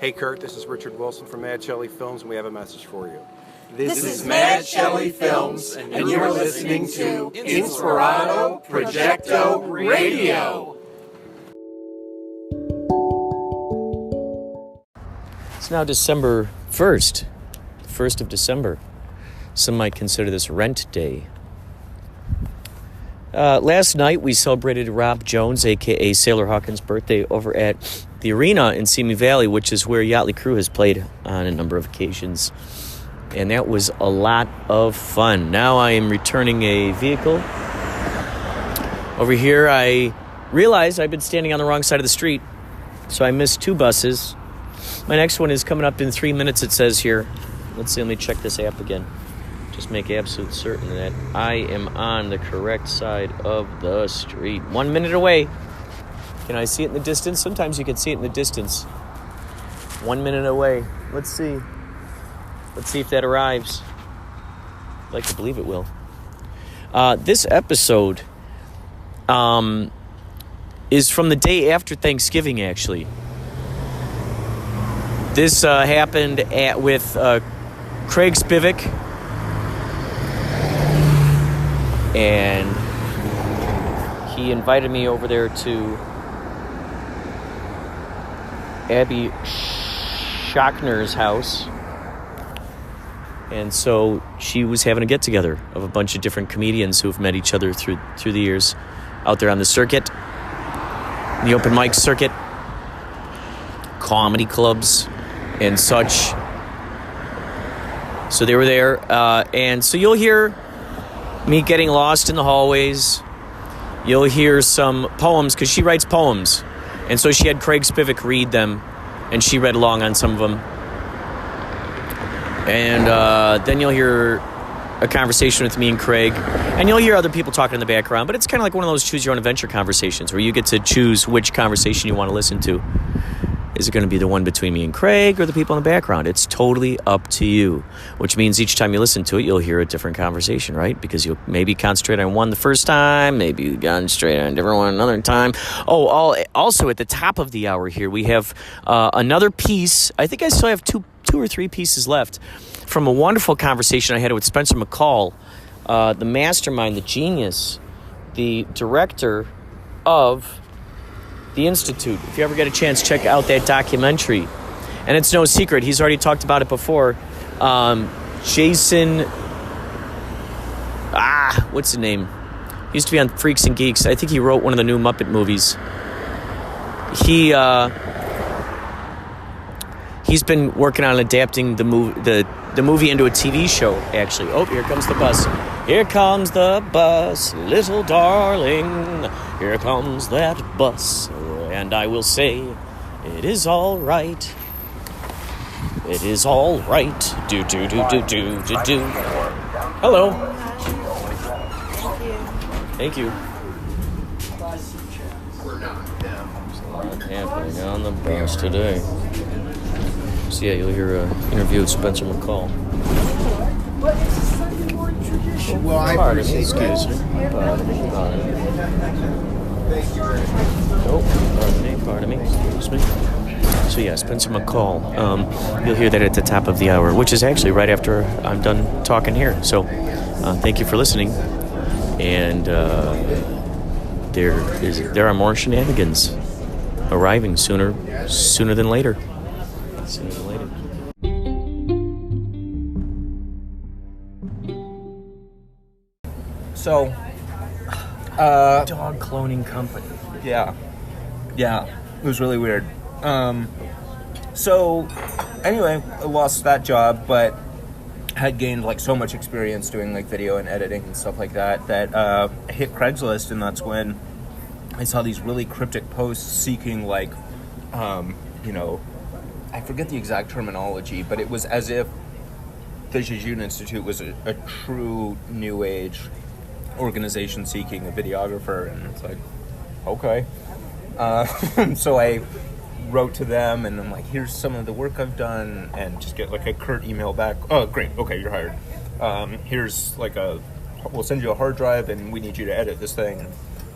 Hey Kurt, this is Richard Wilson from Mad Shelley Films, and we have a message for you. This is Mad Shelley Films, and you're listening to Inspirado, Projecto, Radio. It's now December 1st, the 1st of December. Some might consider this rent day. Last night we celebrated Rob Jones, a.k.a. Sailor Hawkins' birthday over at the arena in Simi Valley, which is where Yachtly Crew has played on a number of occasions. And that was a lot of fun. Now I am returning a vehicle. Over here I realized I've been standing on the wrong side of the street, so I missed two buses. My next one is coming up in 3 minutes, it says here. Let's see, let me check this app again. Just make absolute certain that I am on the correct side of the street. 1 minute away. Can I see it in the distance? Sometimes you can see it in the distance. 1 minute away. Let's see. Let's see if that arrives. I'd like to believe it will. This episode is from the day after Thanksgiving, actually. This happened with Craig Spivak. And he invited me over there to Abby Schachner's house. And so she was having a get-together of a bunch of different comedians who've met each other through the years out there on the circuit, the open mic circuit, comedy clubs, and such. So they were there. And so you'll hear me getting lost in the hallways. You'll hear some poems, because she writes poems. And so she had Craig Spivak read them, and she read along on some of them. And then you'll hear a conversation with me and Craig, and you'll hear other people talking in the background, but it's kind of like one of those choose-your-own-adventure conversations where you get to choose which conversation you want to listen to. Is it going to be the one between me and Craig or the people in the background? It's totally up to you, which means each time you listen to it, you'll hear a different conversation, right? Because you'll maybe concentrate on one the first time, maybe concentrate on a different one another time. Oh, also at the top of the hour here, we have another piece. I think I still have two or three pieces left from a wonderful conversation I had with Spencer McCall, the mastermind, the genius, the director of the Institute. If you ever get a chance, check out that documentary. And it's no secret, he's already talked about it before. Jason, what's the name? He used to be on Freaks and Geeks. I think he wrote one of the new Muppet movies. He's been working on adapting the movie into a TV show, actually. Oh, here comes the bus. Here comes the bus, little darling. Here comes that bus. And I will say, it is all right. It is all right. Do. Hello. Thank you. There's a lot happening on the bus today. So yeah, you'll hear an interview with Spencer McCall. Well, I appreciate that. Excuse me. Pardon me. Excuse me. So yeah, Spencer McCall. You'll hear that at the top of the hour, which is actually right after I'm done talking here. So thank you for listening. And there are more shenanigans arriving sooner than later. So, dog cloning company. yeah, it was really weird. So, anyway, I lost that job, but had gained like so much experience doing like video and editing and stuff like that I hit Craigslist, and that's when I saw these really cryptic posts seeking like, I forget the exact terminology, but it was as if the Jejune Institute was a true new age organization seeking a videographer, and it's like, okay. So I wrote to them, and I'm like, here's some of the work I've done, and just get like a curt email back. Oh, great, okay, you're hired. Here's like we'll send you a hard drive, and we need you to edit this thing.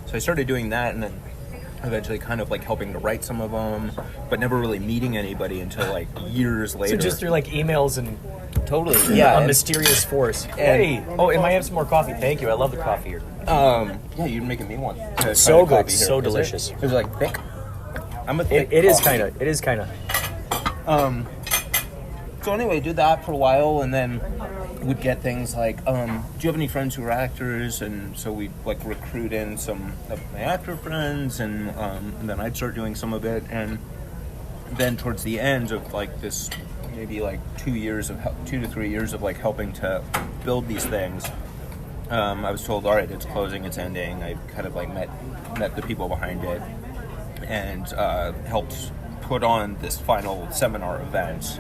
So I started doing that, and then eventually kind of like helping to write some of them, but never really meeting anybody until like years later. So just through like emails and totally, yeah, a mysterious force. Hey, and I have some more coffee. Thank you. I love the coffee here. Yeah, you're making me one. So good, so delicious. It's like thick. I'm a thick. It is kind of. So anyway, did that for a while, and then would get things like, do you have any friends who are actors? And so we'd like recruit in some of my actor friends, and then I'd start doing some of it. And then towards the end of like this, maybe like 2 to 3 years of like helping to build these things, I was told, all right, it's closing, it's ending. I kind of like met the people behind it and helped put on this final seminar event.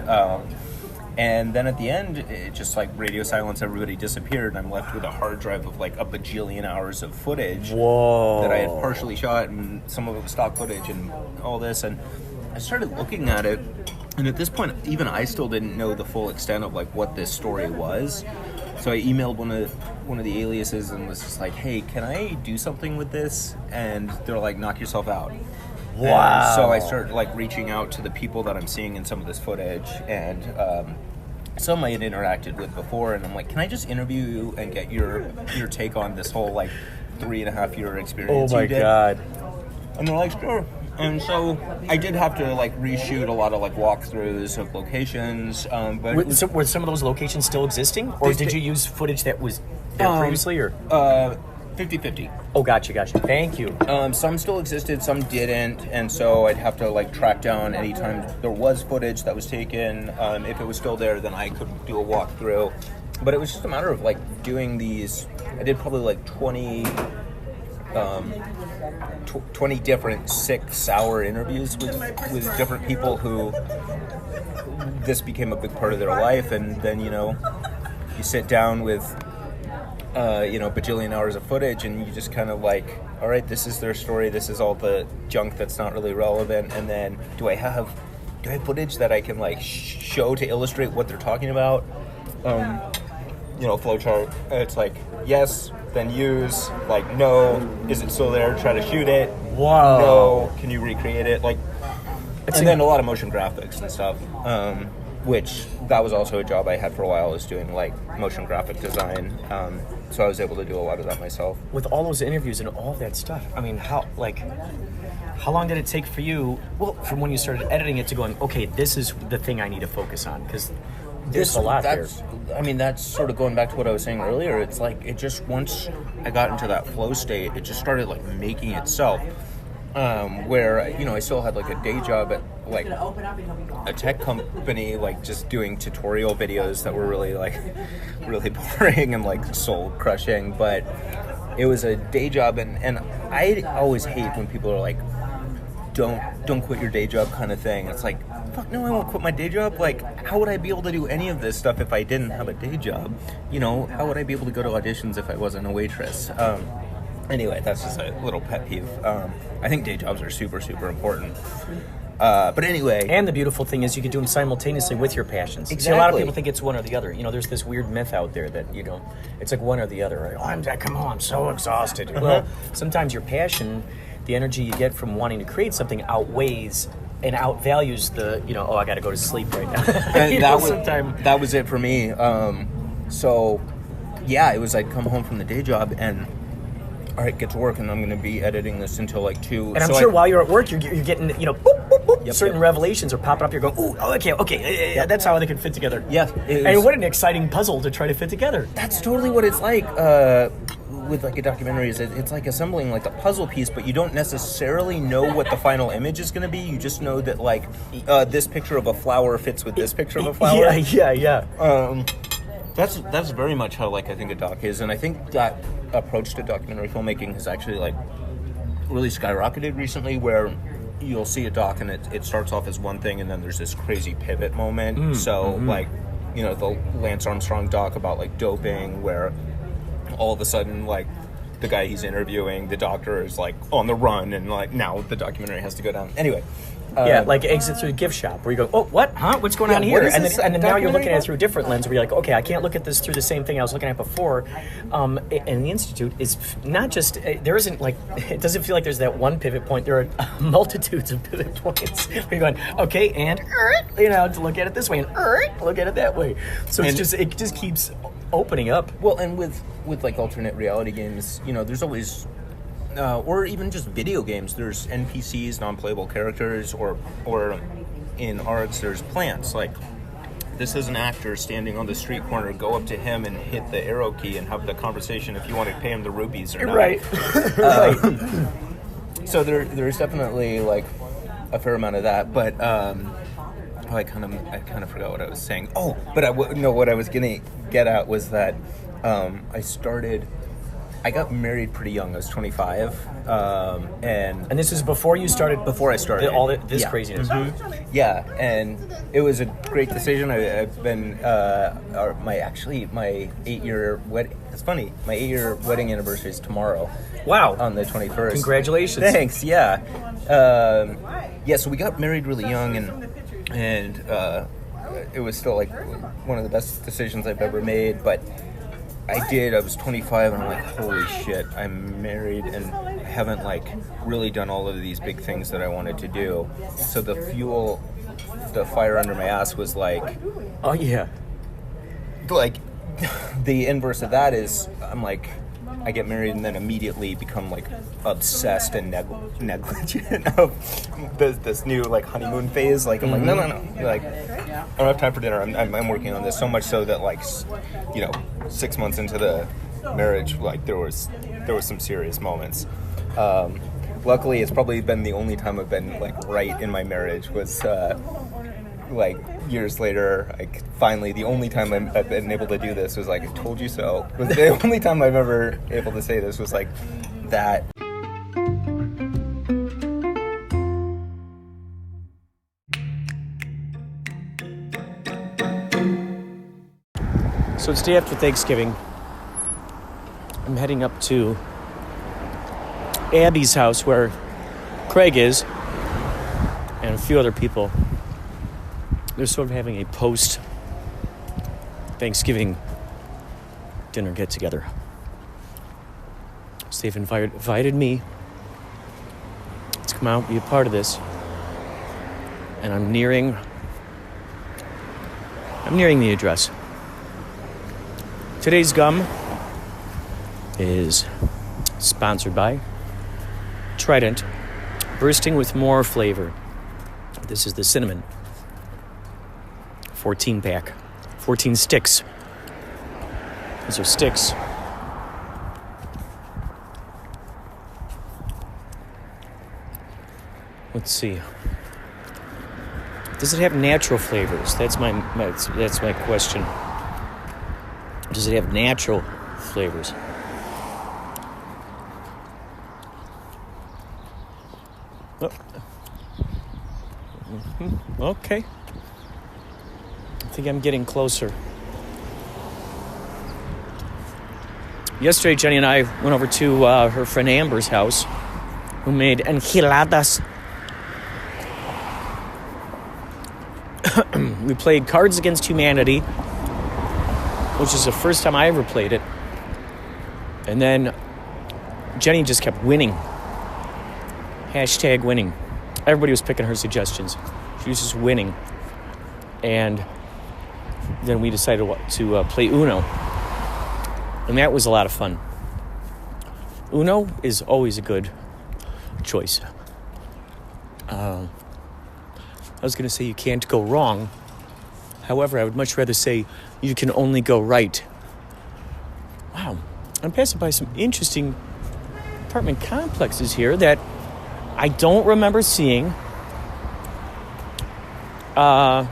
And then at the end, it just like radio silence, everybody disappeared, and I'm left with a hard drive of like a bajillion hours of footage. Whoa. That I had partially shot, and some of it was stock footage and all this. And I started looking at it, and at this point, even I still didn't know the full extent of like what this story was. So I emailed one of the aliases and was just like, hey, can I do something with this? And they're like, knock yourself out. Wow. And so I started like reaching out to the people that I'm seeing in some of this footage, and some I had interacted with before, and I'm like, can I just interview you and get your take on this whole like 3.5 year experience? Oh my God. And they're like, sure. And so I did have to like reshoot a lot of like walkthroughs of locations. But were some of those locations still existing, or did you use footage that was there previously, or? 50-50. Oh, gotcha. Thank you. Some still existed, some didn't, and so I'd have to like track down anytime there was footage that was taken. If it was still there, then I could do a walkthrough. But it was just a matter of like doing these. I did probably like 20 different 6-hour interviews with different people who this became a big part of their life, and then you sit down with bajillion hours of footage, and you just kind of like, all right, this is their story, this is all the junk that's not really relevant, and then do I have footage that I can like show to illustrate what they're talking about? Flowchart. It's like, yes, then use, like, no, is it still there? Try to shoot it. Wow. No, can you recreate it? Like, and then a lot of motion graphics and stuff. Which that was also a job I had for a while, is doing like motion graphic design. So I was able to do a lot of that myself. With all those interviews and all that stuff, I mean, how long did it take for you, from when you started editing it to going, okay, this is the thing I need to focus on? Because there's a lot there. I mean, that's sort of going back to what I was saying earlier. It's like, it just, once I got into that flow state, it just started like making itself. Where, I still had like a day job at like a tech company, like just doing tutorial videos that were really boring and like soul crushing, but it was a day job, and I always hate when people are like, don't quit your day job kind of thing. It's like, fuck no, I won't quit my day job. Like, how would I be able to do any of this stuff if I didn't have a day job? How would I be able to go to auditions if I wasn't a waitress? Anyway, that's just a little pet peeve. I think day jobs are super, super important. But anyway. And the beautiful thing is you can do them simultaneously with your passions. Exactly. See, a lot of people think it's one or the other. There's this weird myth out there that, it's like one or the other. Right? I'm so exhausted. Well, sometimes your passion, the energy you get from wanting to create something outweighs and outvalues the, I got to go to sleep right now. And that was it for me. So, yeah, it was I'd come home from the day job and, all right, get to work, and I'm going to be editing this until like 2. And I'm sure while you're at work, you're getting, boop, boop, boop, certain revelations are popping up. You're going, ooh, okay, yeah, that's how they can fit together. Yeah. And what an exciting puzzle to try to fit together. That's totally what it's like with like a documentary. It's like assembling like a puzzle piece, but you don't necessarily know what the final image is going to be. You just know that like this picture of a flower fits with this picture of a flower. Yeah. That's very much how like I think a doc is, and I think that approach to documentary filmmaking has actually like really skyrocketed recently, where you'll see a doc and it starts off as one thing, and then there's this crazy pivot moment. Like, the Lance Armstrong doc about like doping, where all of a sudden like the guy he's interviewing, the doctor, is like on the run, and like now the documentary has to go down. Anyway, like exit through the gift shop, where you go, oh, what? Huh? What's going on Yeah, here? what is And this then now you're looking at it documentary through a different lens, where you're like, okay, I can't look at this through the same thing I was looking at before. And the Institute is not just, there isn't like, it doesn't feel like there's that one pivot point. There are multitudes of pivot points. Where you're going, okay, and, to look at it this way, and look at it that way. So it just keeps opening up. Well, and with like alternate reality games, there's always, or even just video games, there's NPCs, non-playable characters, or in arts, there's plants. Like, this is an actor standing on the street corner, go up to him and hit the arrow key and have the conversation if you want to pay him the rupees or not. Right. So there's definitely like a fair amount of that, but I kind of forgot what I was saying. Oh, but what I was gonna get at was that I got married pretty young. I was 25, and this is before you started. Before I started This yeah. craziness. Mm-hmm. Yeah, and it was a great decision. I've been my 8-year wedding. It's funny. My 8-year wedding anniversary is tomorrow. Wow! On the 21st. Congratulations! Thanks. Yeah. So we got married really young, and it was still like one of the best decisions I've ever made, but. I was 25, and I'm like, holy shit, I'm married and haven't like really done all of these big things that I wanted to do. So the fire under my ass was like, oh yeah, like the inverse of that is I'm like, I get married and then immediately become like obsessed and negligent of this new like honeymoon phase. Like I'm like, no, like I don't have time for dinner. I'm working on this, so much so that like 6 months into the marriage, like there was some serious moments. Luckily, it's probably been the only time I've been like right in my marriage was like years later. Like finally, the only time I've been able to do this was like, I told you so. Was the only time I've ever able to say this was like that. So it's day after Thanksgiving. I'm heading up to Abby's house where Craig is and a few other people. They're sort of having a post-Thanksgiving dinner get-together. So they've invited me to come out and be a part of this. And I'm nearing the address. Today's gum is sponsored by Trident, bursting with more flavor. This is the cinnamon 14-pack, 14 sticks. These are sticks. Let's see. Does it have natural flavors? That's my question. Does it have natural flavors? Oh. Mm-hmm. Okay. I think I'm getting closer. Yesterday, Jenny and I went over to her friend Amber's house, who made enchiladas. We played Cards Against Humanity, which is the first time I ever played it. And then Jenny just kept winning. Hashtag winning. Everybody was picking her suggestions. She was just winning. And then we decided to play Uno. And that was a lot of fun. Uno is always a good choice. I was going to say you can't go wrong. However, I would much rather say you can only go right. Wow. I'm passing by some interesting apartment complexes here that I don't remember seeing. But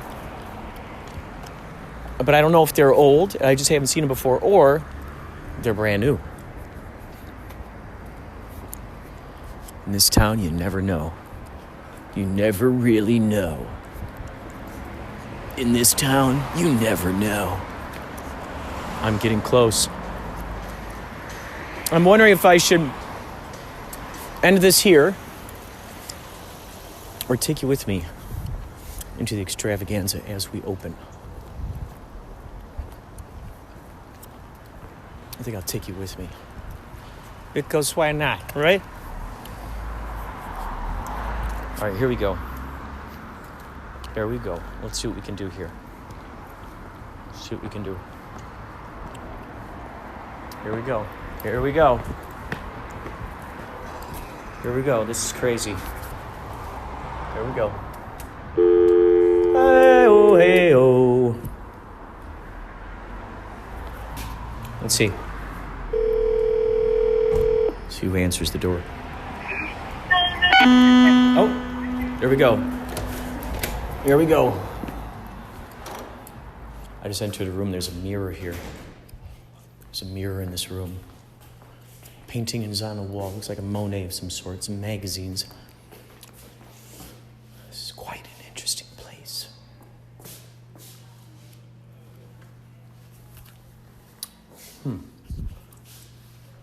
I don't know if they're old. I just haven't seen them before, or they're brand new. In this town, you never know. You never really know. In this town, you never know. I'm getting close. I'm wondering if I should end this here, or take you with me into the extravaganza as we open. I think I'll take you with me. Because why not, right? All right, here we go. There we go. Let's see what we can do here. See what we can do. Here we go. Here we go. Here we go. This is crazy. Here we go. Hey-oh, hey-oh. Let's see. See who answers the door. Oh, there we go. Here we go. I just entered a room. There's a mirror here. There's a mirror in this room. Painting is on the wall. Looks like a Monet of some sort. Some magazines. This is quite an interesting place.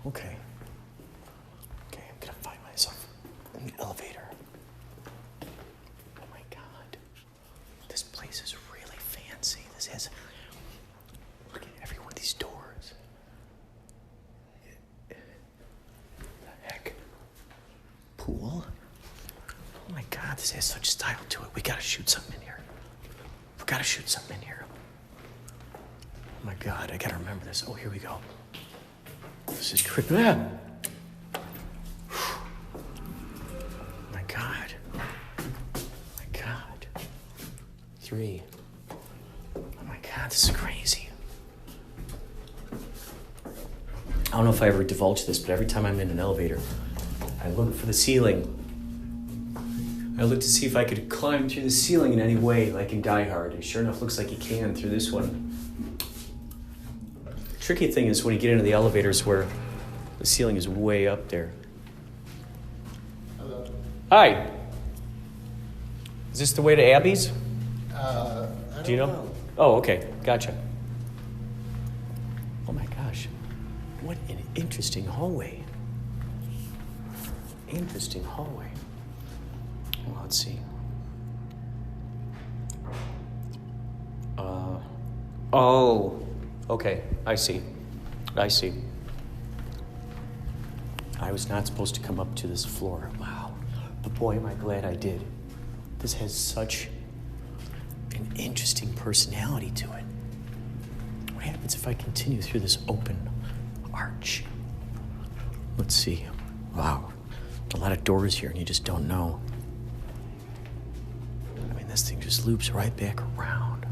Okay. Okay, I'm gonna find myself in the elevator. Oh my God. This place is really fancy. This has... Look at every one of these doors. The heck? Pool? Oh my God, this has such style to it. We gotta shoot something in here. We gotta shoot something in here. Oh my God, I gotta remember this. Oh, here we go. This is creepy. Ah! My God. My God. 3. Oh my God, this is crazy. I don't know if I ever divulged this, but every time I'm in an elevator, I look for the ceiling. I look to see if I could climb through the ceiling in any way, like in Die Hard. And sure enough, looks like you can through this one. Tricky thing is when you get into the elevators where the ceiling is way up there. Hello. Hi. Is this the way to Abby's? I Do you don't know? Oh, okay. Gotcha. Oh my gosh. What an interesting hallway. Interesting hallway. Well, let's see. Oh. Okay, I see. I see. I was not supposed to come up to this floor. Wow. But boy, am I glad I did. This has such an interesting personality to it. What happens if I continue through this open arch? Let's see. Wow. A lot of doors here, and you just don't know. I mean, this thing just loops right back around.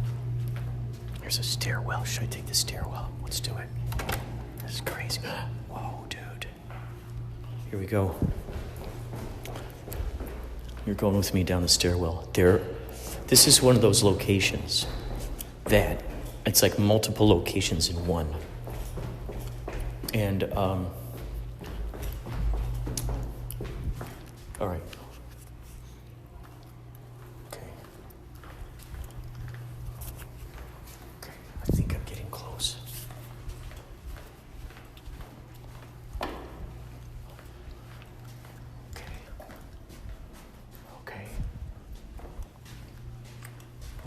There's a stairwell. Should I take the stairwell? Let's do it. This is crazy. Whoa, dude. Here we go. You're going with me down the stairwell. This is one of those locations that it's like multiple locations in one. And, all right. I think I'm getting close.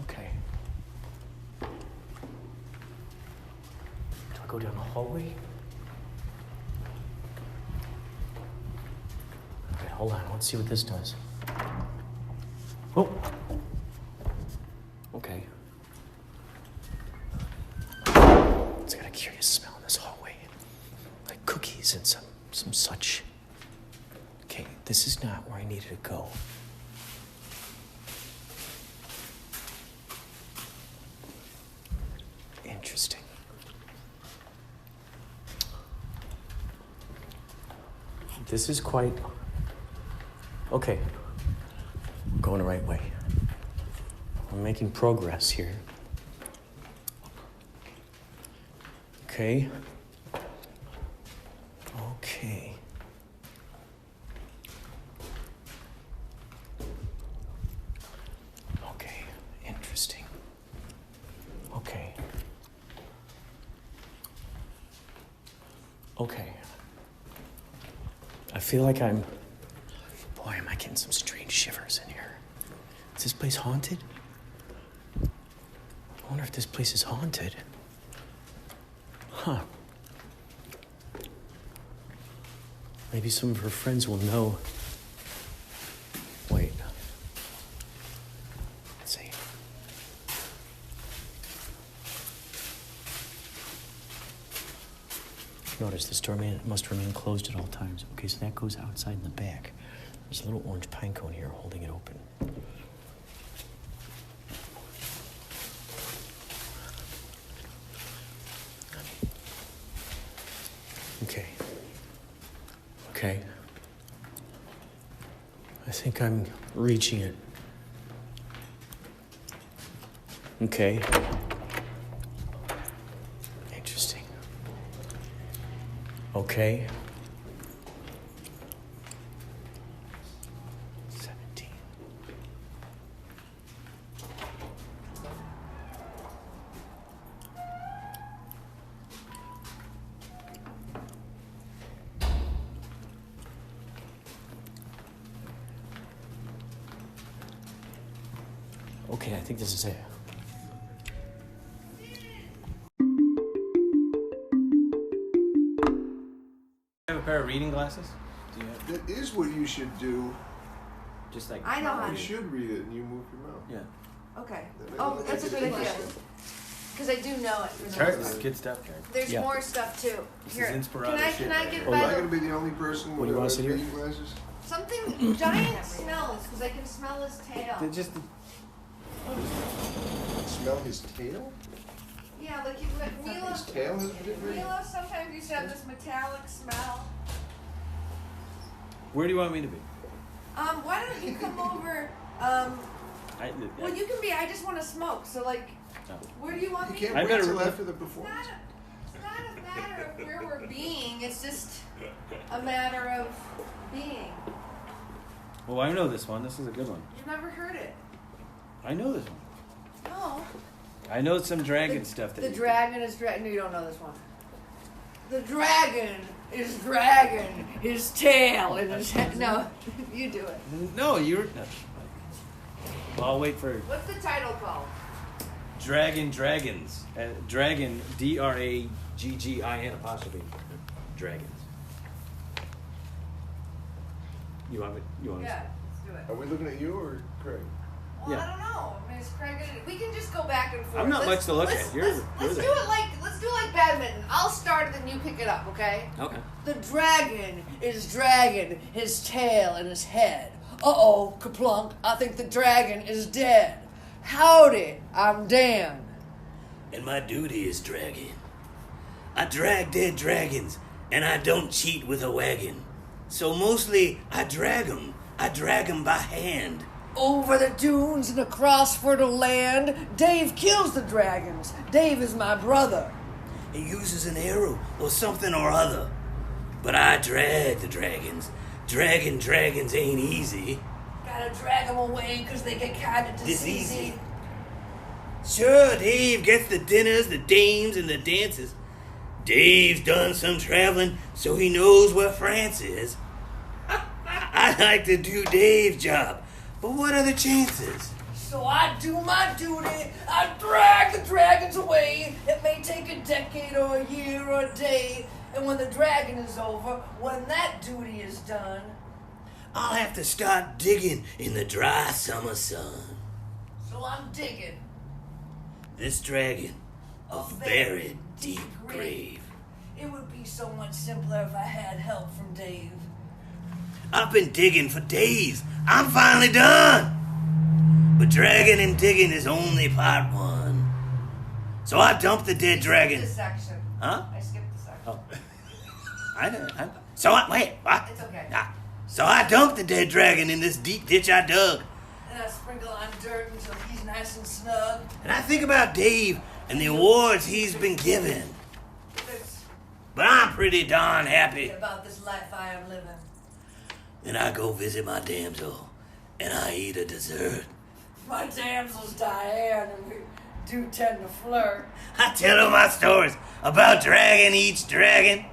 Okay. Do I go down the hallway? Okay, hold on. Let's see what this does. Oh. Okay. It's got a curious smell in this hallway. Like cookies and some such. Okay, this is not where I needed to go. Interesting. This is quite... Okay. I'm going the right way. I'm making progress here. Okay. Okay. Okay. Interesting. Okay. Okay. I feel like I'm... Boy, am I getting some strange shivers in here. Is this place haunted? I wonder if this place is haunted. Huh. Maybe some of her friends will know. Wait. Let's see. Notice this door must remain closed at all times. Okay, so that goes outside in the back. There's a little orange pine cone here holding it open. Okay. I think I'm reaching it. Okay. Interesting. Okay. 17. Okay, I think this is it. Have a pair of reading glasses? Do you have? That is what you should do. Just like I know how You to. should read it and you move your mouth. yeah. Okay. That Oh, makes that's a it good idea. interesting. Because I do know it. It's hard. This is good stuff, Karen. There's Yeah. more stuff too. This Here, is Inspirado can I shit can I right get here. Am I by going to be the only person What do with you want to sit here? reading glasses? something giant smells? Because I can smell his tail. They're just Smell his tail? Yeah, like Milo. His tail has been reading? Milo sometimes used to have this metallic smell. where do you want me to be? Why don't you come over? Well, you can be. I just want to smoke. So like, No. where do you want You me? can't I wait better- till after the It's performance. not a matter of where we're being. It's just a matter of being. Well, I know this one. This is a good one. You've never heard it. I know this one. No. I know some dragon stuff that The you- dragon is dragging. No, you don't know this one. The dragon is dragging his tail in his head. No, you do it. No, you're. Well, I'll wait for What's the title called? Dragons. Dragon, DRAGGIN apostrophe. Dragons. You want it? You want it? Yeah, let's do it. Are we looking at you or Craig? Well, Yeah. I don't know. I mean, it's Craig. We can just go back and forth. I'm not much to look let's- at. You're let's the- do it like badminton. I'll start it, then you pick it up, okay? Okay. The dragon is dragging his tail in his head. Uh-oh, kaplunk, I think the dragon is dead. Howdy, I'm Dan. And my duty is dragging. I drag dead dragons, and I don't cheat with a wagon. So mostly, I drag 'em. I drag 'em by hand. Over the dunes and across fertile land, Dave kills the dragons. Dave is my brother. He uses an arrow or something or other. But I drag the dragons. Dragging dragons ain't easy. Gotta drag them away because they get kind of Diseasy. Sure, Dave gets the dinners, the dames, and the dances. Dave's done some traveling, so he knows where France is. I like to do Dave's job, but what are the chances? So I do my duty. I drag the dragons away. It may take a decade or a year or a day. And when the dragon is over, when that duty is done, I'll have to start digging in the dry summer sun. so I'm digging. This dragon, a very deep grave. It would be so much simpler if I had help from Dave. I've been digging for days. I'm finally done. But dragging and digging is only part one. So I dumped the dead dragon. This section. Huh? I skipped the section. Oh. Wait, what? It's okay. So I dumped the dead dragon in this deep ditch I dug. And I sprinkle on dirt until he's nice and snug. And I think about Dave and the awards he's been given. It's But I'm pretty darn happy. about this life I am living. Then I go visit my damsel, and I eat a dessert. My damsel's Diane, and we do tend to flirt. I tell her my stories about dragging each dragon.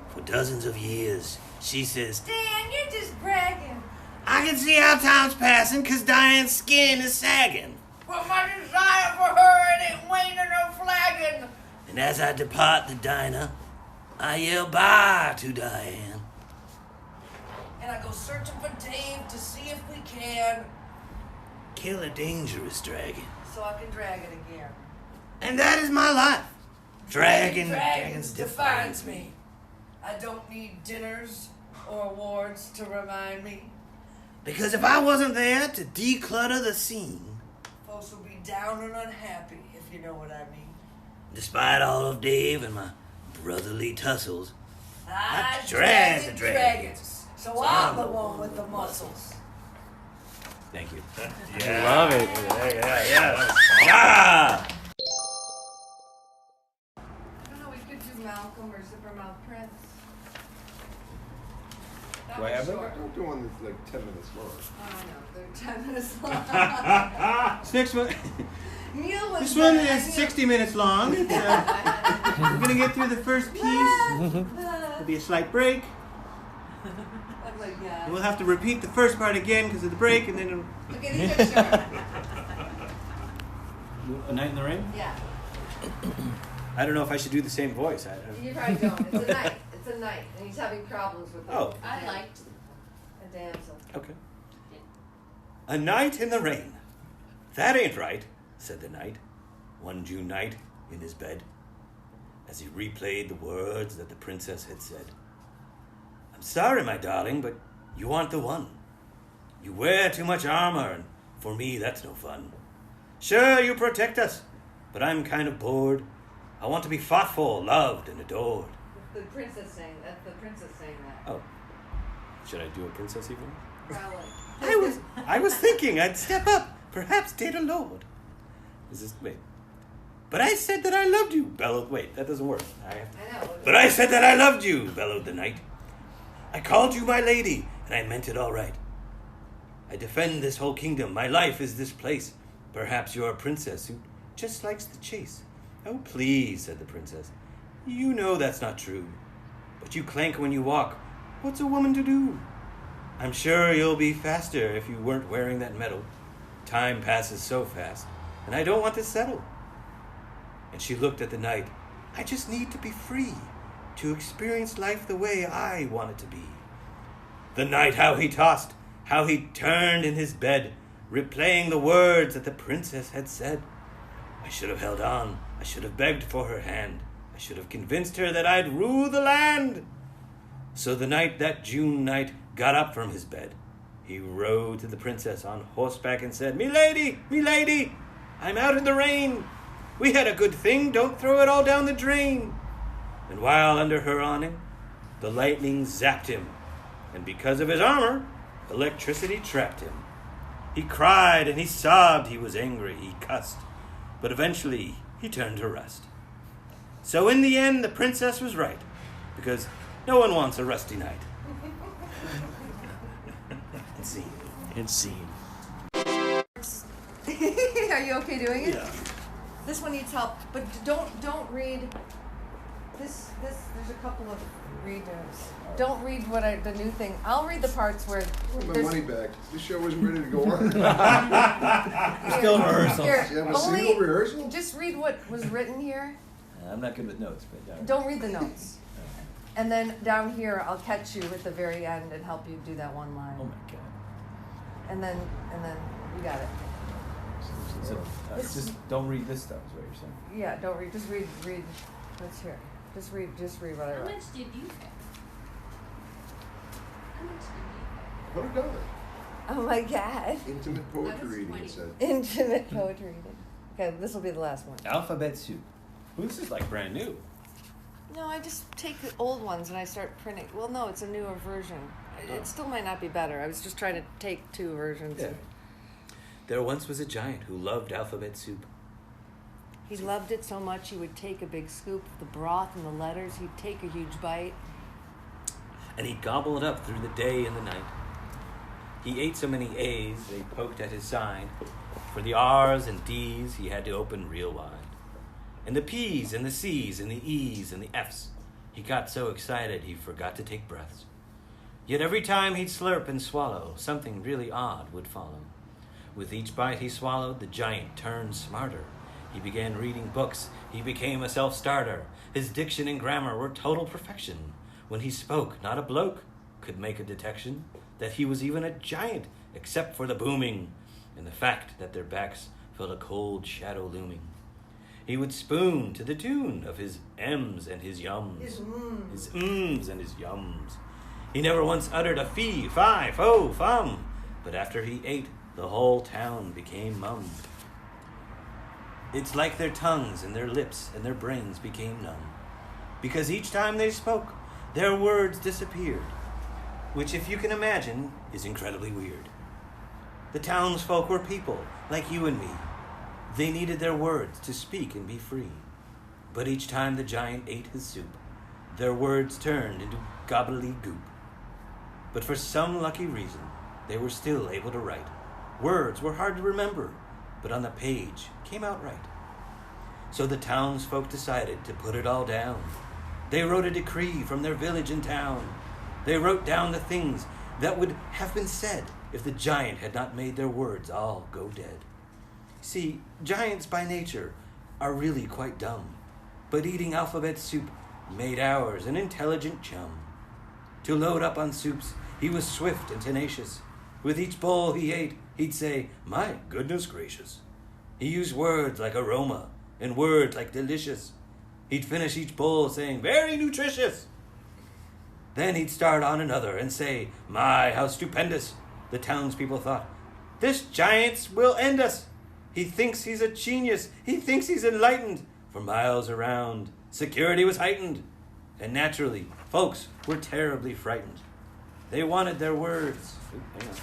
For dozens of years, she says, Dan, you're just bragging. I can see how time's passing 'cause Diane's skin is sagging. But my desire for her, it ain't waning or flagging. And as I depart the diner, I yell bye to Diane. And I go searching for Dave to see if we can, Kill a dangerous dragon. so I can drag it again. And that is my life. Dragons Dragons defines defines me. I don't need dinners or awards to remind me. Because if I wasn't there to declutter the scene, Folks will be down and unhappy, if you know what I mean. despite all of Dave and my brotherly tussles, I drag drag the the dragons, so I'm the one with the muscles. thank you. Love it. Ah! I don't know, we could do Malcolm or Zippermouth Prince. That Do I was have short. that? Don't do one that's like 10 minutes long. Oh, no, they're 10 minutes long. This next one, Neil was this one there. is 60 minutes long. It's, we're gonna get through the first piece. There'll be a slight break. Oh my God. We'll have to repeat the first part again because of the break, and then it'll... Okay, these are short. A Night in the Rain? Yeah, I don't know if I should do the same voice. you probably don't. It's a night. It's a night, and he's having problems with it. Oh. I liked a damsel. Okay. A night in the rain. That ain't right, said the knight, one June night in his bed, as he replayed the words that the princess had said. I'm sorry, my darling, but you aren't the one. You wear too much armor, and for me that's no fun. Sure, you protect us, but I'm kind of bored. I want to be fought for, loved, and adored. The princess saying that. The princess saying that. Oh. Should I do a princess even? Probably. I was thinking I'd step up, perhaps date a lord. Wait. But I said that I loved you, bellowed. Wait, that doesn't work. I know. But I said that I loved you, bellowed the knight. I called you my lady, and I meant it all right. I defend this whole kingdom. My life is this place. Perhaps you're a princess who just likes the chase. Oh, please, said the princess. You know that's not true. But you clank when you walk. What's a woman to do? I'm sure you'll be faster if you weren't wearing that medal. Time passes so fast, and I don't want to settle. And she looked at the knight. I just need to be free, to experience life the way I want it to be. The knight, how he tossed, how he turned in his bed, replaying the words that the princess had said. I should have held on. I should have begged for her hand. I should have convinced her that I'd rule the land. So the knight, that June night, got up from his bed. He rode to the princess on horseback and said, me lady, I'm out in the rain. We had a good thing, don't throw it all down the drain. And while under her awning, the lightning zapped him, and because of his armor, electricity trapped him. He cried and he sobbed, he was angry, he cussed, but eventually he turned to rust. So in the end, the princess was right, because no one wants a rusty night. And scene. And scene. Are you okay doing it? Yeah. This one needs help, but don't read this. There's a couple of redos. Don't read the new thing. I'll read the parts where. I want my there's- money back. This show wasn't ready to go on. Still in rehearsal. Here, You have a only single rehearsal? just read what was written here. I'm not good with notes, but Don't read the notes. And then down here, I'll catch you at the very end and help you do that one line. oh my god. And then you got it. So, just don't read this stuff, is what you're saying. Yeah, don't read. Just read what's here. Just read what I How wrote. much did you pay? How much did you pay? $100. Oh my God. Intimate poetry reading, it said. Intimate poetry reading. Okay, this will be the last one. Alphabet Soup. Ooh, this is like brand new. No, I just take the old ones and I start printing. Well, no, it's a newer version. It still might not be better. I was just trying to take two versions. Yeah. There once was a giant who loved alphabet soup. He loved it so much he would take a big scoop of the broth and the letters. He'd take a huge bite. And he'd gobble it up through the day and the night. He ate so many A's, they poked at his sign. For the R's and D's, he had to open real wide. And the P's and the C's and the E's and the F's, he got so excited he forgot to take breaths. Yet every time he'd slurp and swallow, something really odd would follow. With each bite he swallowed, the giant turned smarter. He began reading books. He became a self-starter. His diction and grammar were total perfection. When he spoke, not a bloke could make a detection that he was even a giant, except for the booming and the fact that their backs felt a cold shadow looming. He would spoon to the tune of his M's and his yums. His mms and his yums. He never once uttered a fee, fi, fo, fum. But after he ate, the whole town became mum. It's like their tongues and their lips and their brains became numb. Because each time they spoke, their words disappeared. Which, if you can imagine, is incredibly weird. The townsfolk were people, like you and me. They needed their words to speak and be free. But each time the giant ate his soup, their words turned into gobbledygook. But for some lucky reason, they were still able to write. Words were hard to remember, but on the page came out right. So the townsfolk decided to put it all down. They wrote a decree from their village and town. They wrote down the things that would have been said if the giant had not made their words all go dead. See, giants by nature are really quite dumb, but eating alphabet soup made ours an intelligent chum. To load up on soups, he was swift and tenacious. With each bowl he ate, he'd say, "My goodness gracious." He used words like aroma and words like delicious. He'd finish each bowl saying, "Very nutritious." Then he'd start on another and say, "My, how stupendous." The townspeople thought, "This giant will end us. He thinks he's a genius. He thinks he's enlightened." For miles around, security was heightened. And naturally, folks were terribly frightened. They wanted their words. Hang on.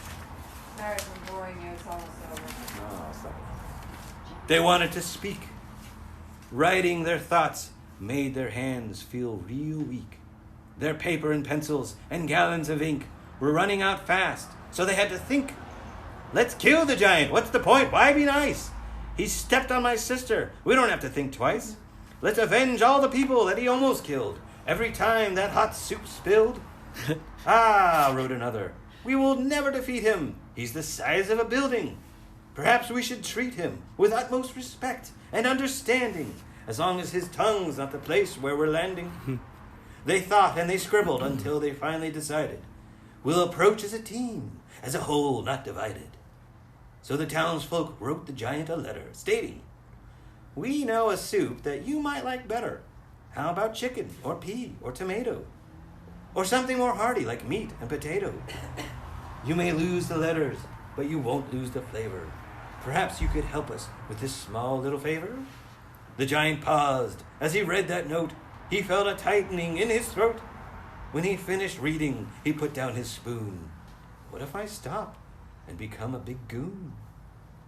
Sorry for boring you. It's almost over. No, stop it. They wanted to speak. Writing their thoughts made their hands feel real weak. Their paper and pencils and gallons of ink were running out fast, so they had to think. Let's kill the giant. What's the point? Why be nice? He stepped on my sister. We don't have to think twice. Let's avenge all the people that he almost killed. Every time that hot soup spilled. Ah, wrote another, we will never defeat him. He's the size of a building. Perhaps we should treat him with utmost respect and understanding, as long as his tongue's not the place where we're landing. They thought and they scribbled until they finally decided. We'll approach as a team, as a whole, not divided. So the townsfolk wrote the giant a letter, stating, "We know a soup that you might like better. How about chicken, or pea, or tomato? Or something more hearty like meat and potato? You may lose the letters, but you won't lose the flavor. Perhaps you could help us with this small little favor?" The giant paused. As he read that note, he felt a tightening in his throat. When he finished reading, he put down his spoon. What if I stop and become a big goon?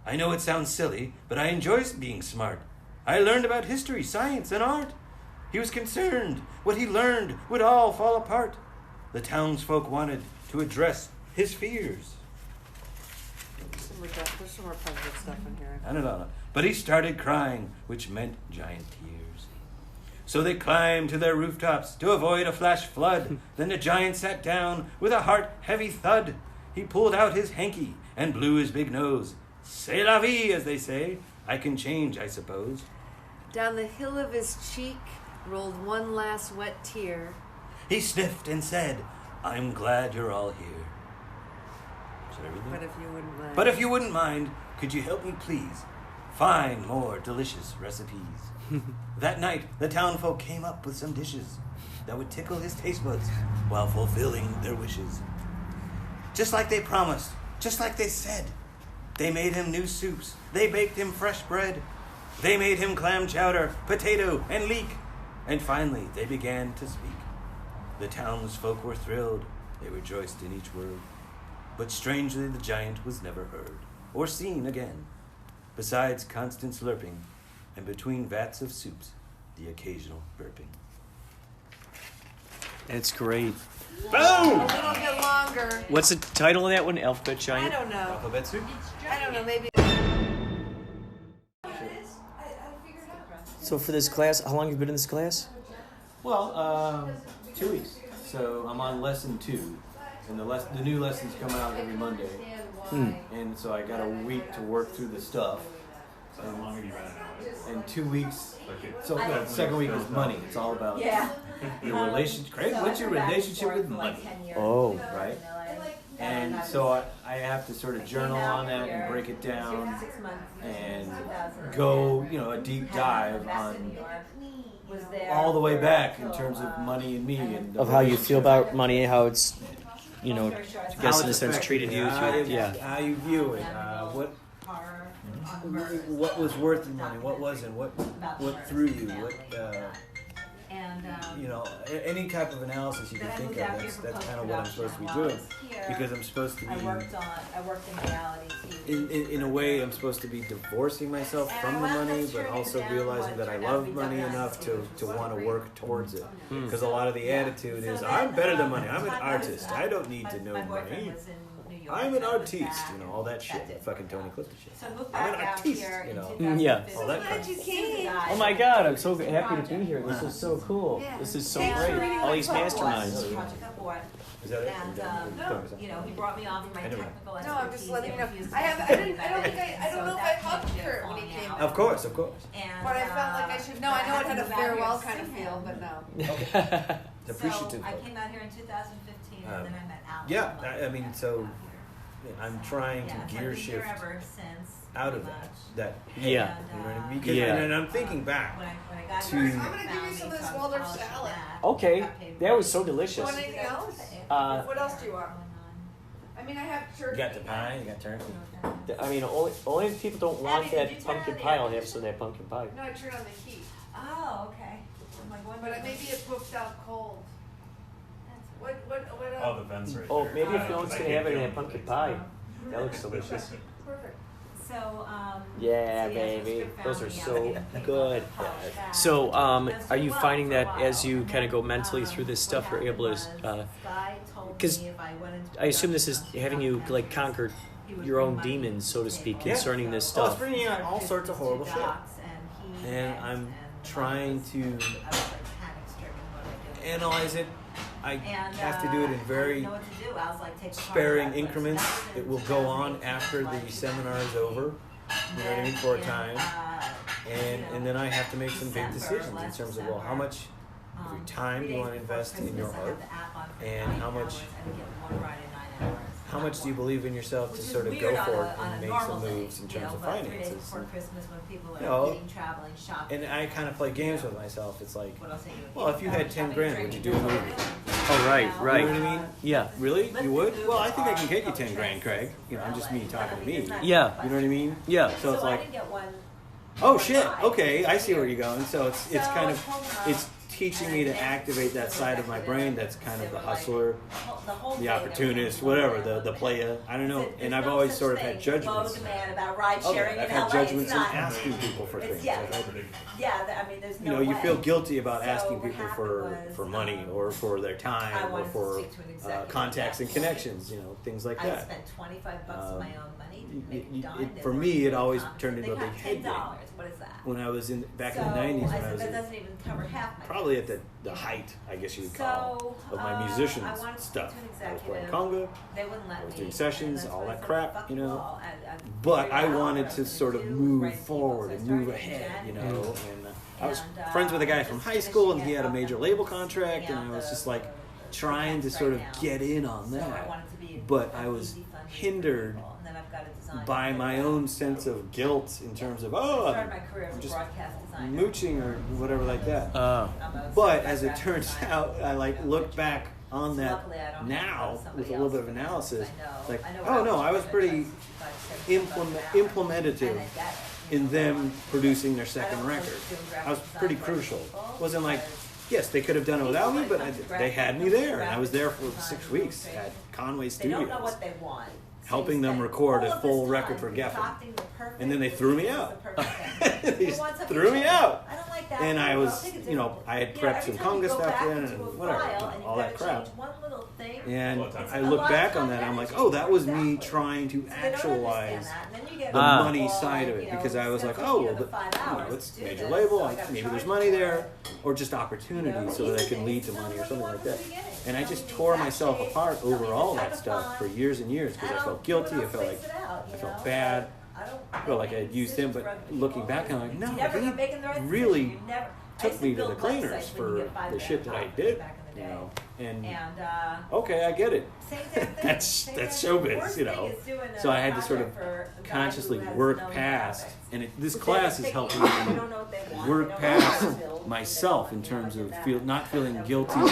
I know it sounds silly, but I enjoy being smart. I learned about history, science, and art. He was concerned what he learned would all fall apart. The townsfolk wanted to address his fears. There's some more positive stuff in here. I don't know. But he started crying, which meant giant tears. So they climbed to their rooftops to avoid a flash flood. Then the giant sat down with a heart-heavy thud. He pulled out his hanky and blew his big nose. C'est la vie, as they say. I can change, I suppose. Down the hill of his cheek rolled one last wet tear. He sniffed and said, "I'm glad you're all here." Should I read that? But if you wouldn't mind. But if you wouldn't mind, could you help me please find more delicious recipes? That night, the townfolk came up with some dishes that would tickle his taste buds while fulfilling their wishes. Just like they promised, just like they said. They made him new soups. They baked him fresh bread. They made him clam chowder, potato, and leek. And finally, they began to speak. The townsfolk were thrilled. They rejoiced in each word. But strangely, the giant was never heard or seen again. Besides constant slurping, and between vats of soups, the occasional burping. It's great. Boom! A little bit longer. What's the title of that one? Alphabet I Giant? don't know. Alphabet soup? I don't know, maybe. So for this class, how long have you been in this class? Well, 2 weeks. So I'm on lesson 2. and the new lessons come out every Monday. And so I got a week to work through the stuff. And 2 weeks. So the second week is money. It's all about your relationship. Craig, what's your relationship with money? Oh, right. And so I have to sort of journal on that and break it down and go, a deep dive on all the way back in terms of money and me and of how you feel about money, how it's, I guess in a sense treated you. How you view it. What was worth the money? What wasn't? What threw you? Any type of analysis you can think of. That's kind of what I'm supposed to be doing, because I'm supposed to be. I worked in reality TV. In a way, I'm supposed to be divorcing myself from the money, but also realizing that I love money enough to want to work towards it. Because a lot of the attitude is, I'm better than money. I'm an artist. I don't need to know money. I'm an artiste, all that shit, that fucking Tony Clifton shit. I'm an artiste, Yeah. all that kind of stuff. Oh my God, I'm so happy to be here. This is so cool. This is so great. All these masterminds. Is that it? He brought me on for my technical expertise. No, I'm just letting you know. I don't know if I hugged her when he came. Of course. But I felt like I should. No, I know it had a farewell kind of feel, but no. It's appreciative. So I came out here in 2015, and then I met Alex. Yeah, so I'm trying to gear shift out of that. Yeah. You know what I mean? And I'm thinking back to. I'm gonna give you some of this Waldorf salad. Okay, that was so delicious. You want anything else? What else do you want? I mean, I have turkey. You got the pie. You got turkey. Only if people don't want that pumpkin pie, I'll have some of that pumpkin pie. No, I turned on the heat. Oh, okay. But maybe it pooped out cold. What else? Oh, the vents right Oh, there. maybe if no one's gonna have it in that pumpkin pie. That looks delicious. Perfect. So, Yeah, baby. Those are so good. So, are you finding that as you kind of go mentally through this stuff, you're able to, because I assume this is having you like conquer your own demons, so to speak, concerning this Well, it's stuff. bringing out all sorts of horrible shit. And I'm trying to analyze it. I have to do it in very sparing increments. It will go on after the seminar is over, you know what I mean, for a time. And then I have to make some big decisions in terms of, well, how much of your time do you want to invest in your art, and how much do you believe in yourself to sort of go for it and make some moves in terms of finances? And I kind of play games with myself. It's like, well, if you had 10 grand, would you do a movie? Oh, right. You know what I mean? Yeah. Really? You would? Well, I think I can get you 10 grand, Craig. I'm just me talking to me. Yeah. You know what I mean? Yeah. So it's like, oh shit, okay, I see where you're going. So it's kind of, it's teaching me to activate that side of my brain that's kind of the hustler, the opportunist, whatever, the player. I don't know. And I've always sort of had judgments. I've had judgments in asking people for things. You feel guilty about asking people for money or for their time or for contacts and connections, things like that. I spent $25 of my own money to make it done. For me, it always turned into a big $10. headache. What is that? When I was back in the 90s, when I was that doesn't even cover half my probably at the height, I guess you would call, of my musician stuff. I was playing conga, they wouldn't let I was me. doing sessions, all that crap, But I wanted to sort of move forward and move ahead, And I was friends with a guy from high school, and he had a major label contract, and I was just like trying to sort of get in on that. But I was hindered by my own sense of guilt in terms of, I'm just mooching or whatever like that. But as it turns out, I look back on that now with a little bit of analysis, like, oh no, I was pretty implementative in them producing their second record. I was pretty crucial. It wasn't like, yes, they could have done it without me, but they had me there, and I was there for 6 weeks at Conway Studios, helping them record a full record for Geffen. And then they threw me out. They just threw me out. And I was, I had prepped some conga stuff in and whatever, all that crap. And I look back on that, I'm like, oh, that was me trying to actualize the money side of it, because I was like, oh, well, it's a major label, maybe there's money there, or just opportunity so that I can lead to money or something like that. And I just tore myself apart over all that stuff for years and years because I felt guilty. I felt like I felt bad. I felt like I had used him. But looking back, I'm like, no, he really took me to the cleaners for the shit that I did. You know, and okay, I get it. that's showbiz, you know. So I had to sort of consciously work past, and this class has helped me work past myself in terms of not feeling guilty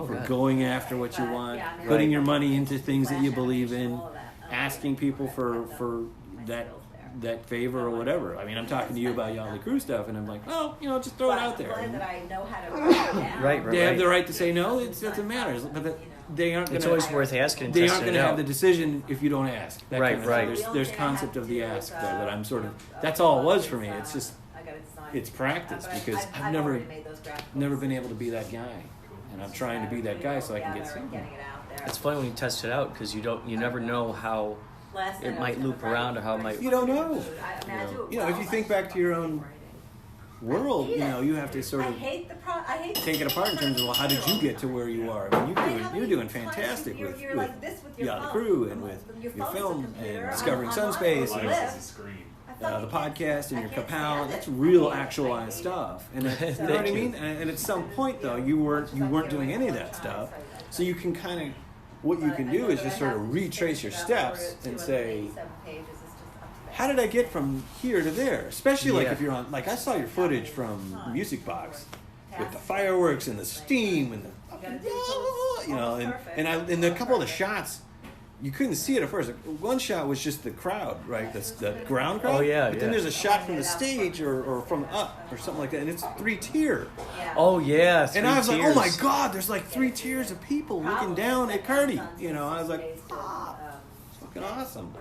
for going after what you want, putting your money into things that you believe in, asking people for that favor or whatever. I mean, I'm talking to you about Yachtley Crew stuff, and I'm like, well, you know, just throw it out there. Right. They have the right to say no. It doesn't matter. But they aren't. It's always worth asking. They aren't going to have the decision if you don't ask. Right. There's concept of the ask there that I'm sort of. That's all it was for me. It's just. It's practice because I've never been able to be that guy, and I'm trying to be that guy so I can get something. It's funny when you test it out because you never know how it might loop around or how it might. You don't know. You know, if you think back to your own world, you know, you have to sort of take it apart in terms of, well, how did you get to where you are? I mean, you're doing fantastic with Yachtley Crew and with your film and Discovering Sunspace and the podcast and your kapow. That's real actualized stuff. And you know what I mean? And at some point, though, you weren't doing any of that stuff. So you can kind of, what you can do is just sort of retrace your steps and say, how did I get from here to there? Especially like if you're on, like I saw your footage from Music Box with the fireworks and the steam and the, you know, and a couple of the shots, you couldn't see it at first. One shot was just the crowd, right? The ground crowd. Oh yeah. But then there's a shot from the stage or from up or something like that, and it's 3-tier. Oh yeah. And I was like, oh my God, there's like 3 tiers of people looking down at Cardi. You know, I was like, fucking awesome.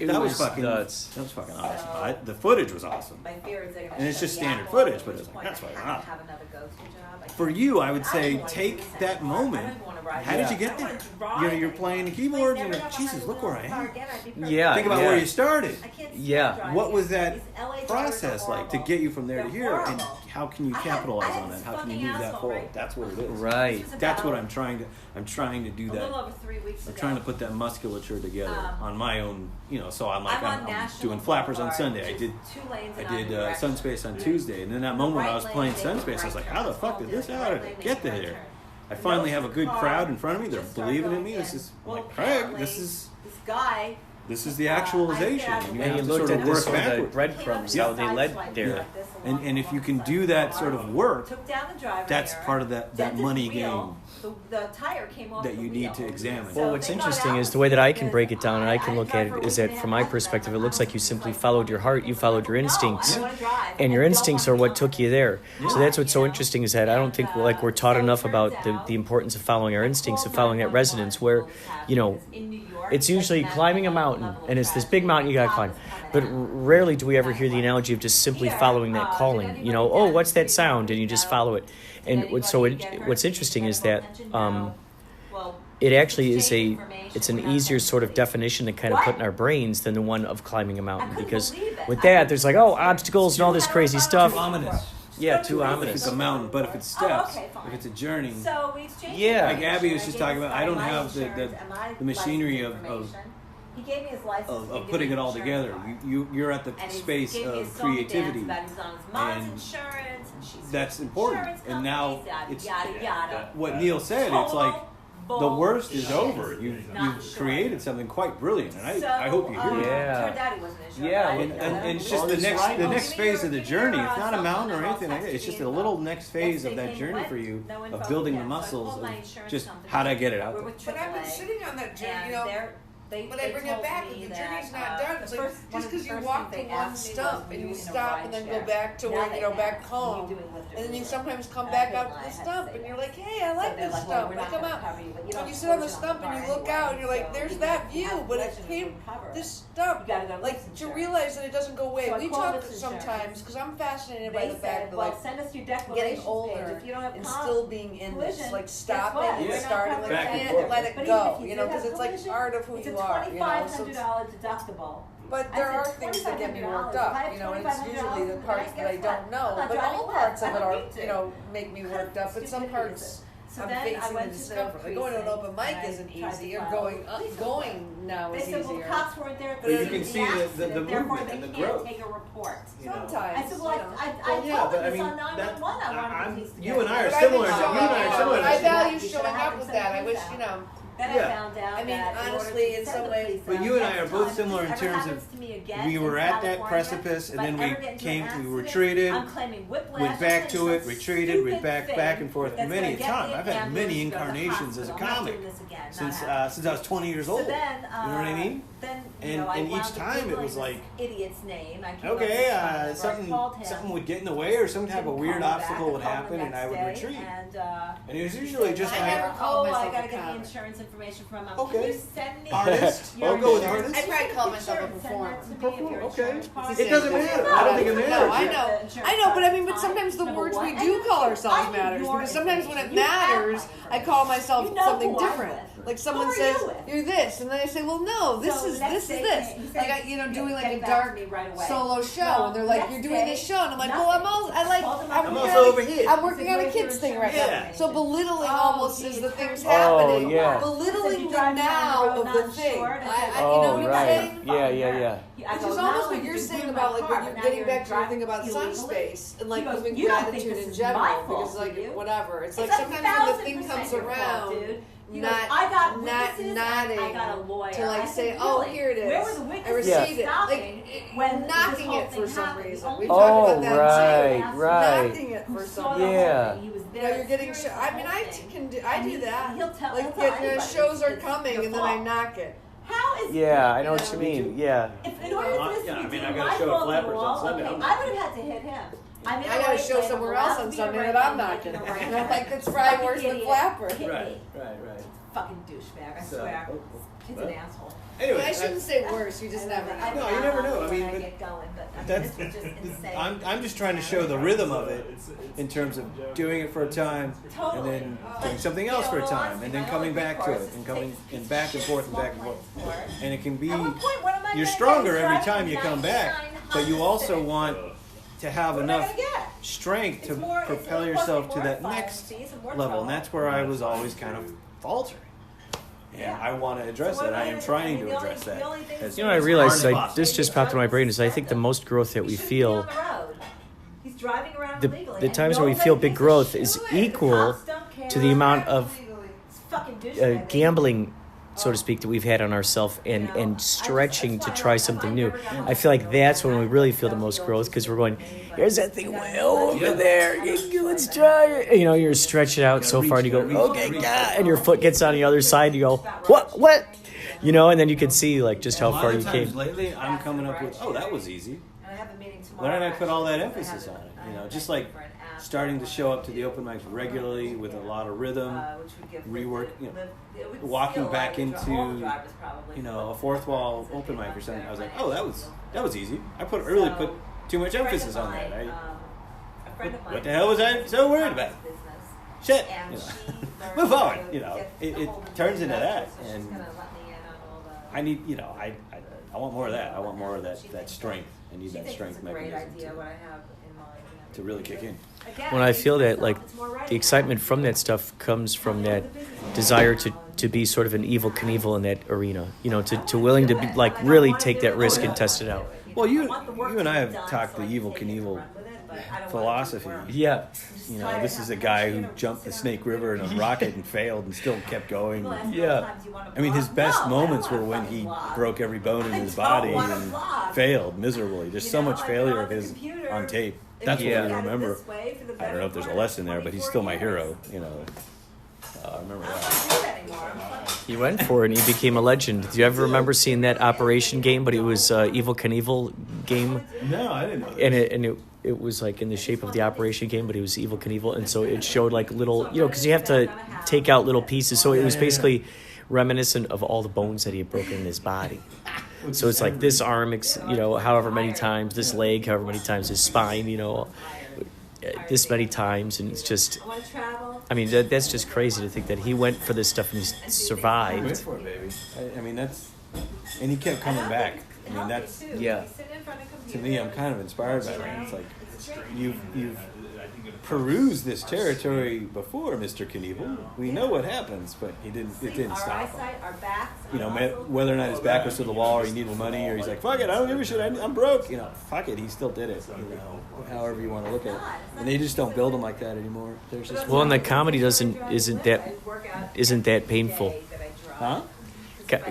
That was fucking nuts. That was fucking awesome. The footage was awesome. And it's just standard footage, but it's like, that's fucking awesome. For you, I would say, take that moment. How did you get there? You know, you're playing the keyboard, and you're like, Jesus, look where I am. Yeah. Think about where you started. Yeah. What was that process like to get you from there to here, and how can you capitalize on that? How can you move that forward? That's what it is. Right. That's what I'm trying to do that. I'm trying to put that musculature together on my own, you know, so I'm doing Flappers on Sunday. I did Sunspace on Tuesday, and in that moment when I was playing Sunspace, I was like, how the fuck did this out of get there? I finally have a good crowd in front of me. They're believing in me. This is like, Craig, this is the actualization. And you have to looked sort of at work the backwards. breadcrumbs, how they led there. And if you can do that sort of work, that's part of that money game that you need to examine. Well, what's interesting is the way that I can break it down and I can look at it is that from my perspective, it looks like you simply followed your heart, you followed your instincts, and your instincts are what took you there. So that's what's so interesting is that I don't think we're taught enough about the importance of following our instincts, of following that resonance where, you know, it's usually climbing a mountain, and it's this big mountain you gotta climb. But rarely do we ever hear the analogy of just simply following that calling. You know, oh, what's that sound? And you just follow it. And what's interesting is that it actually is it's an easier sort of definition to kind of put in our brains than the one of climbing a mountain. Because with that, there's like, oh, obstacles and all this crazy stuff. Too ominous. Yeah, too If ominous. it's a mountain, but if it's steps, if it's a journey, yeah. like Abby was just talking about, I don't have the machinery of putting it all together. You're at the space of creativity, and that's important. And now it's what Neil said. It's like the worst is over. You've created something quite brilliant, and I hope you hear that. Yeah, and it's just the next phase of the journey. It's not a mountain or anything like that. It's just a little next phase of that journey for you of building the muscles of just how to get it out there. But I've been sitting on that journey, you know. But I bring it back, if the journey's not done, it's like, just because you walk to one stump and you stop and then go back to where, you know, back home, and then you sometimes come back out to the stump and you're like, hey, I like this stump, and come out. When you sit on the stump and you look out and you're like, there's that view, but it came, this stump, like, to realize that it doesn't go away. We talk sometimes, because I'm fascinated by the fact that, like, getting older and still being in this, like, stopping and starting, like, can't let it go, you know, because it's like part of who you are. $2,500 deductible. But there are things that get me worked up, you know, and it's usually the parts that I don't know. But all parts of it are, you know, make me worked up. But some parts So I'm then facing I the went to the discomfort. Like, going to an open mic precinct, isn't and I easy. tried to Going follow police going now They is said, well, the easier. cops weren't there But you to can the see the accident, therefore movement they and the can't growth. take a report. You know? Sometimes. I said, well, you know. I Well, told yeah, but I them this mean, on 911. I wanted police to you get and I are it. But similar. think You and I are similar. I value You should showing have up with some that. I wish, things you know. Then Yeah. I found out I mean, that honestly, in some ways. But you and I are both similar in terms of we were at that precipice and then we retreated, went back to it, retreated, went back and forth many a time. I've had many incarnations as a comic since I was 20 years old. You know what I mean? And each time it was like, idiot's name. okay, something would get in the way or some type of weird obstacle would happen and I would retreat. And it was usually just I like, never call myself I gotta a get the comic. insurance information from him. Okay. Can you send me Artist? your I'll go with insurance? artist. I'd probably call myself a Send that to me, performer. your Okay. insurance card. It doesn't matter. I don't think it matters. No, I Yeah. know. I know, but I mean, but sometimes the words we do call ourselves matters. Because sometimes when it matters, I call myself something different. Like someone says, you're this, and then I say, well, no, this is this. Like I, doing like a dark solo show, and they're like, you're doing this show, and I'm like, well, I'm also over here. I'm working on a kids thing right Yeah. now. So belittling almost is the things Oh, happening. yeah. Belittling the now of the thing. You know Oh, what I'm right. saying? Yeah. Which is almost what you're saying about like when you're getting back to your thing about sun space and like giving gratitude in general because like whatever. It's like sometimes when the thing comes around, not nodding to like say, oh, here it is. I received it. Like when knocking it for some reason. We talked about that too. right. Knocking it for some Yeah. reason. You're getting. I mean, I do that. Like shows are coming and then I knock it. How is Yeah, I know what you mean. Yeah. If in order for this to be I got my a show at fault Flappers wall, on Sunday. okay, I would have had to hit him. I got a show somewhere else on Sunday that I'm knocking. And I'm like, that's probably worse than Flapper. Right. Fucking douchebag, I So, swear. Kid's an well. asshole. Anyway, I shouldn't say worse. You just never know. No, you never know. I mean, when I but get going, but I mean, that's this was just insane. I'm just trying to show the rhythm of it in terms of doing it for a time and then doing something else for a time and then coming back to it and coming and back and forth and back and forth. And it can be, you're stronger every time you come back, but you also want to have enough strength to propel yourself to that next level. And that's where I was always kind of faltering. And I want to address that. I am trying to address that. As I realized this just popped in my brain is I think the most growth that we feel, the times when we feel big growth is equal to the amount of gambling, so to speak, that we've had on ourselves and stretching to try something new. I feel like that's when we really feel the most growth because we're going, here's that thing way over there. Let's try it. You're stretching out so far and you go, okay, God, and your foot gets on the other side and you go, what? And then you can see like just how far you came. Lately, I'm coming up with, that was easy. Why did I put all that emphasis on it? Just like starting to show up to the open mics regularly with a lot of rhythm, rework, walking back into, a fourth wall open mic or something. I was like, that was easy. I really put too much emphasis on that. What the hell was I so worried about? Shit. Move on. It turns into that, and I need, I want more of that. I want more of that strength. I need that strength mechanism to really kick in. When I feel that, like, the excitement from that stuff comes from that desire to be sort of an evil Knievel in that arena, to willing to be, like, really take that risk and test it out. Well, you and I have talked the evil Knievel philosophy. Yeah. This is a guy who jumped the Snake River in a rocket and failed and still kept going. Yeah. I mean, his best moments were when he broke every bone in his body and failed miserably. There's so much failure of his on tape. That's what I remember. I don't know if there's a lesson there, but he's still my hero. I remember that. He went for it and he became a legend. Do you ever remember seeing that Operation game, but it was Evil Knievel game? No, I didn't know that. And it was like in the shape of the Operation game, but it was Evil Knievel. And so it showed like little, because you have to take out little pieces. So it was basically reminiscent of all the bones that he had broken in his body. So it's like this arm, however many times, this leg, however many times, his spine, this many times. And it's just, I mean, that's just crazy to think that he went for this stuff and he survived. He went for it, baby. I mean, and he kept coming back. I mean, that's, yeah. To me, I'm kind of inspired by that. It's like, you've perused this territory before, Mr. Knievel. We know what happens, but it didn't stop him. Our backs, You know, whether or not his back was to the wall or he needed money or he's like, fuck it, I don't give a shit, I'm broke. You know, fuck it, he still did it. You know, however you want to look at it. And they just don't build them like that anymore. There's just Well, and the comedy isn't that painful. Huh?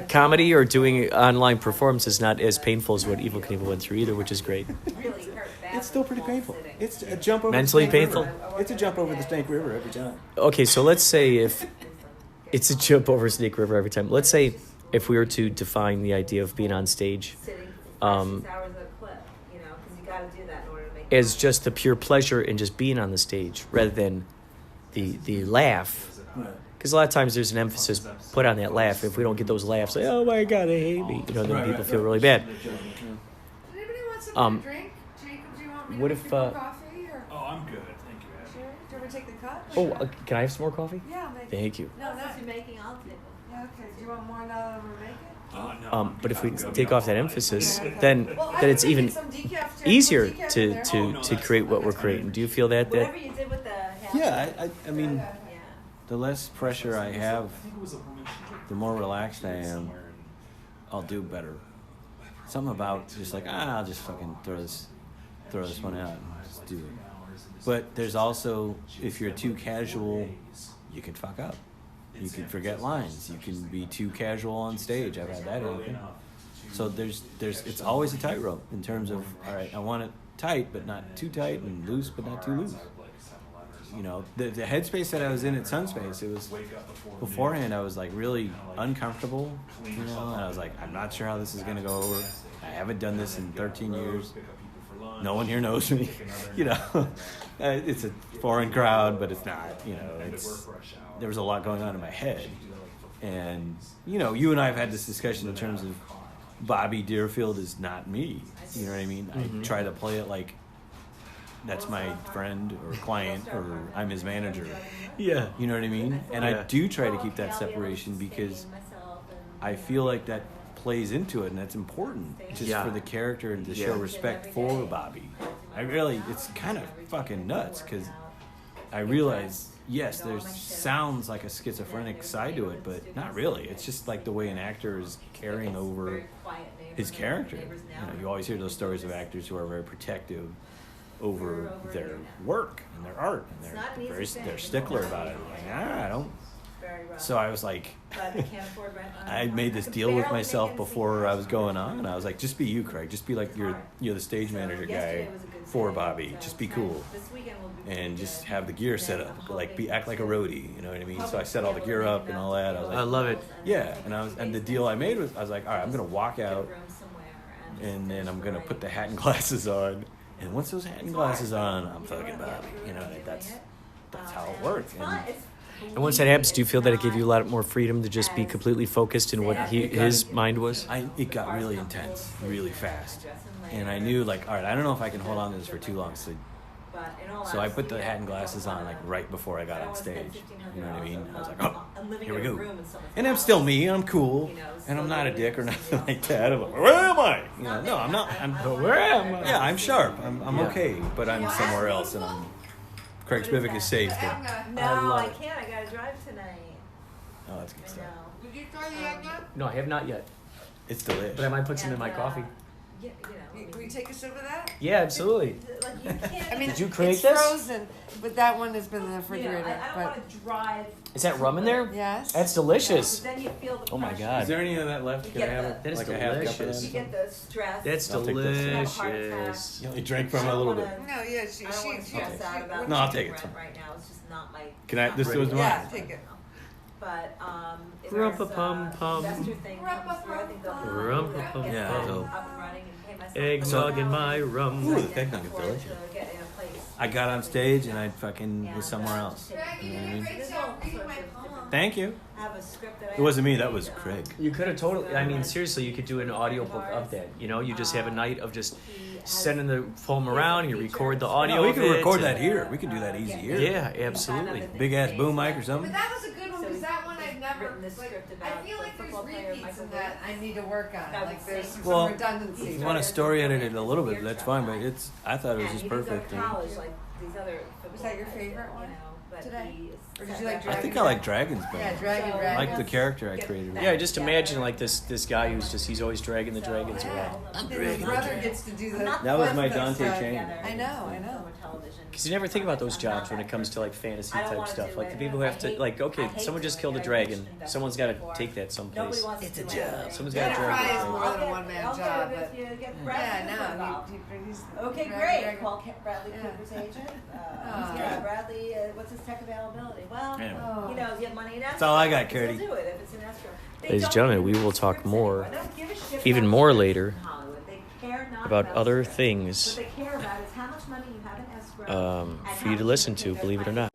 Comedy or doing online performance is not as painful as what Evel Knievel went through either, which is great. It's still pretty painful. It's a jump over Mentally the Snake painful? River. It's a jump over the Snake River every time. Okay, so let's say if it's a jump over Snake River every time. Let's say if we were to define the idea of being on stage as just the pure pleasure in just being on the stage rather than the laugh. Because a lot of times there's an emphasis put on that laugh. If we don't get those laughs, like, oh my God, they hate me. You know, then people feel really bad. Does anybody want something to drink? Jacob, do you want me What to if, make you more coffee? Or? Oh, I'm good. Thank you, Abby. Sure. Do you want me to take the cup? Oh, can I have some more coffee? Yeah, I'll make it. Thank you. No, Since you're making, I'll take it. Yeah, okay. Do you want more now that we're making? But if we take off that emphasis, then it's even easier to create what we're creating. Do you feel that? Whatever you did with the Yeah, I mean, the less pressure I have, the more relaxed I am, I'll do better. Something about just like, I'll just fucking throw this one out and just do it. But there's also, if you're too casual, you can fuck up. You can forget lines. You can be too casual on stage. I've had that happen. So it's always a tightrope in terms of, all right, I want it tight, but not too tight, and loose, but not too loose. You know, the headspace that I was in at Sunspace, it was, beforehand I was like really uncomfortable, you know, and I was like, I'm not sure how this is going to go over. I haven't done this in 13 years. No one here knows me, you know. It's a foreign crowd, but it's not, you know, there was a lot going on in my head. And, you know, you and I have had this discussion in terms of Bobby Deerfield is not me, you know what I mean? I try to play it like that's my friend or client or I'm his manager. Yeah. You know what I mean? And I do try to keep that separation because I feel like that plays into it, and that's important just for the character and to show respect for Bobby. It's kind of fucking nuts because I realize, yes, there sounds like a schizophrenic side to it, but not really. It's just like the way an actor is carrying over his character. You know, you always hear those stories of actors who are very protective over their work and their art, and they're stickler about it. Like, I don't. So I was like, I made this deal with myself before I was going on, and I was like, just be you, Craig. Just be like you're the stage manager guy for Bobby. Just be cool, and just have the gear set up. Like act like a roadie. You know what I mean? So I set all the gear up and all that. I was like, I love it. Yeah, and the deal I made was I was like, all right, I'm gonna walk out, and then I'm gonna put the hat and glasses on. And once those hat and glasses on, I'm fucking Bobby. You know, that's how it works. And once that happens, do you feel that it gave you a lot more freedom to just be completely focused in what his mind was? It got really intense, really fast. And I knew, like, all right, I don't know if I can hold on to this for too long. So I put the hat and glasses on, like, right before I got on stage. You know what I mean? I was like, oh, here we go. And I'm still me, and I'm cool, and I'm not a dick or nothing like that. I'm like, where am I? You know, no, I'm not. Where am I? Yeah, I'm sharp. I'm okay, but I'm somewhere else, and Craig Spivak is safe. No, I can't. I gotta drive tonight. Oh, that's good stuff. Did you try the egg yet? No, I have not yet. It's delicious. But I might put some in my coffee. Will you take a sip of that? Yeah, absolutely. I mean, Did you create it's this? frozen, but that one has been in the refrigerator. I don't want to drive. Is that rum in there? Yes. That's delicious. Then you feel the Oh my pressure. God. Is there any of that left? Can I have That is like a half cup of delicious. You that? get the stress. That's I'll take this. You have a heart attack. delicious. You only drank from it a little bit. No, yeah, she I don't want to stress out about No, I'll take paying it. rent right now. It's just not my. Can I? This was mine. Yeah, take it. But if there's Rum-pa-pum-pum. investor thing comes through, I think they'll Rum-pa-pum-pum. get Yeah, up so- and running and pay myself. Eggnog in my rum. Ooh, the egg nugget's delicious. To get in a place. I got on stage and I fucking was somewhere else. You know what I mean? Thank you. I have a script that I It wasn't me. That was Craig. You could have totally, I mean, seriously, you could do an audiobook of that. You know, you just have a night of just sending the poem around, you record the audio. No, we of can it, record and- that here. We can do that easy here. Yeah, absolutely. Big ass boom mic or But something. that was a good one because that one I've never. written this Like, script I about feel the like there's football player repeats Michael in that I need to work on. That Like was there's sick. some Well, redundancy. if you want to story edit it a little bit, that's fine. But I thought it was just perfect. College, like these other. Was that your favorite one today? Or did you like I Dragon? think I like Dragons better. Yeah, Dragon. I like the character I created. Yeah, just imagine like this guy who's just, he's always dragging the dragons around. His brother gets to do the. That was my Dante Chain. I know. Because you never think about those jobs when it comes to like fantasy type stuff. Like the people who have to, like, okay, someone just killed a dragon. Someone's got to take that someplace. It's a job. Someone's Yeah, got to try drag is it. more than a one-man job, but Yeah, no. Okay, great. Call Bradley Cooper's agent. Yeah, Bradley, what's his tech availability? Well, you know, you have money in escrow. That's all I got, He'll Curdy. do it if it's in escrow. Ladies and gentlemen, we will talk more, even more later, about other things What they care about is how much money you have in escrow. for you to listen to, believe it or not.